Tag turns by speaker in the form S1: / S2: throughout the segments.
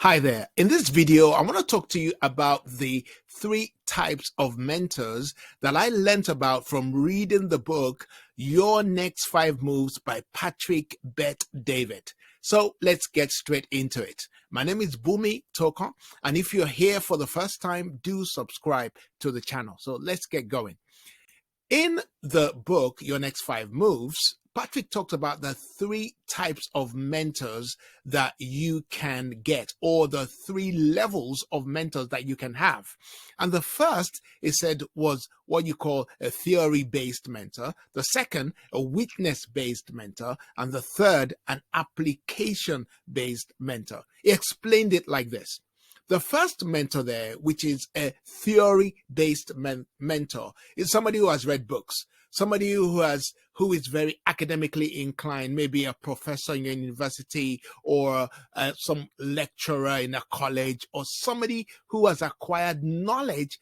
S1: Hi there. In this video, I want to talk to you about the three types of mentors that I learnt about from reading the book, Your Next 5 Moves by Patrick Bet-David. So let's get straight into it. My name is Boomy Tokan, and if you're here for the first time, do subscribe to the channel. So let's get going. In the book, Your Next 5 Moves, Patrick talked about the three types of mentors that you can get, or the three levels of mentors that you can have. And the first, he said, was what you call a theory-based mentor. The second, a witness-based mentor. And the third, an application-based mentor. He explained it like this. The first mentor there, which is a theory-based mentor, is somebody who has read books, somebody who is very academically inclined, maybe a professor in a university or some lecturer in a college, or somebody who has acquired knowledge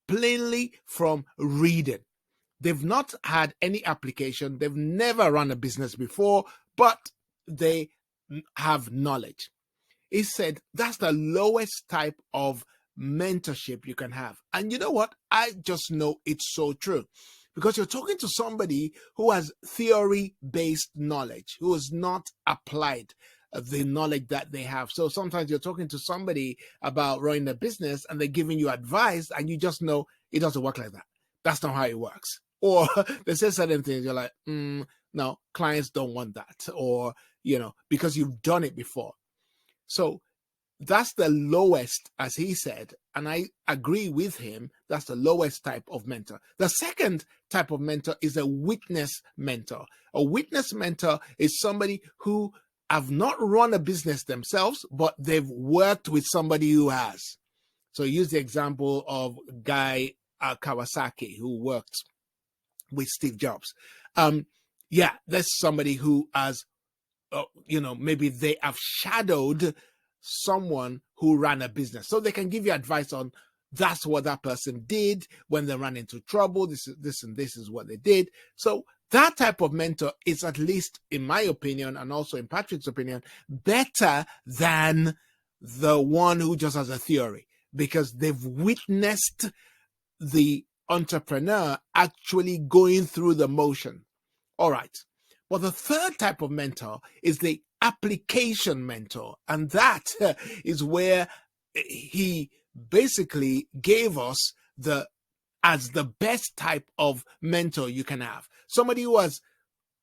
S1: plainly from reading. They've not had any application, they've never run a business before, but they have knowledge. He said that's the lowest type of mentorship you can have. And you know what? I just know it's so true, because you're talking to somebody who has theory-based knowledge, who has not applied the knowledge that they have. So sometimes you're talking to somebody about running a business and they're giving you advice and you just know it doesn't work like that. That's not how it works. Or they say certain things, you're like, no, clients don't want that. Or, because you've done it before. So that's the lowest, as he said, and I agree with him, that's the lowest type of mentor. The second type of mentor is a witness mentor. A witness mentor is somebody who have not run a business themselves, but they've worked with somebody who has. So use the example of Guy Kawasaki, who worked with Steve Jobs. There's somebody who has maybe they have shadowed someone who ran a business, so they can give you advice on that's what that person did when they ran into trouble. This is what they did. So that type of mentor is, at least in my opinion, and also in Patrick's opinion, better than the one who just has a theory, because they've witnessed the entrepreneur actually going through the motion. All right. But the third type of mentor is the application mentor. And that is where he basically gave us as the best type of mentor you can have. Somebody who has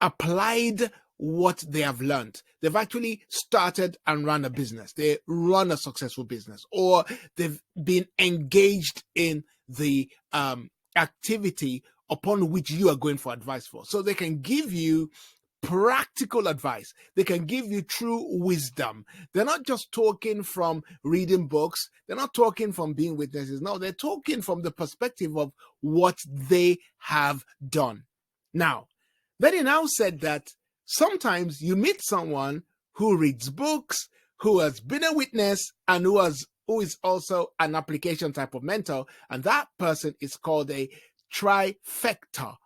S1: applied what they have learned. They've actually started and run a business. They run a successful business, or they've been engaged in the activity upon which you are going for advice for. So they can give you practical advice. They can give you true wisdom. They're not just talking from reading books. They're not talking from being witnesses. No, they're talking from the perspective of what they have done. Now, then he now said that sometimes you meet someone who reads books, who has been a witness, and who is also an application type of mentor, and that person is called a trifecta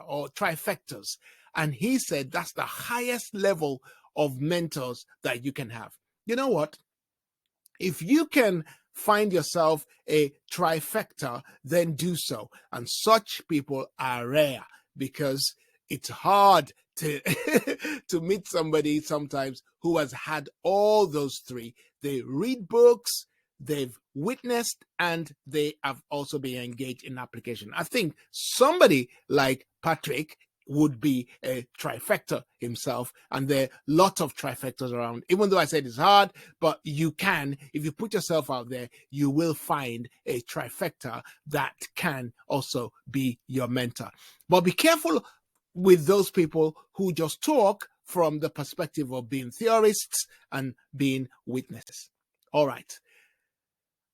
S1: or trifectas. And he said that's the highest level of mentors that you can have. You know what? If you can find yourself a trifecta, then do so. And such people are rare, because it's hard to to meet somebody sometimes who has had all those three. They read books, they've witnessed, and they have also been engaged in application. I think somebody like Patrick would be a trifecta himself, and there are lots of trifectas around. Even though I said it's hard, but you can, if you put yourself out there, you will find a trifecta that can also be your mentor. But be careful with those people who just talk from the perspective of being theorists and being witnesses. All right.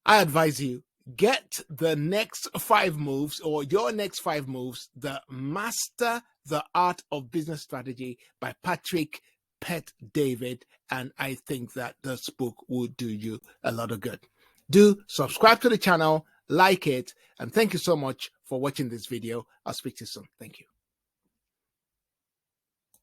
S1: I advise you, get the next 5 moves, or Your Next 5 Moves, the Master the Art of Business Strategy by Patrick Bet-David. And I think that this book will do you a lot of good. Do subscribe to the channel, like it, and thank you so much for watching this video. I'll speak to you soon. Thank you.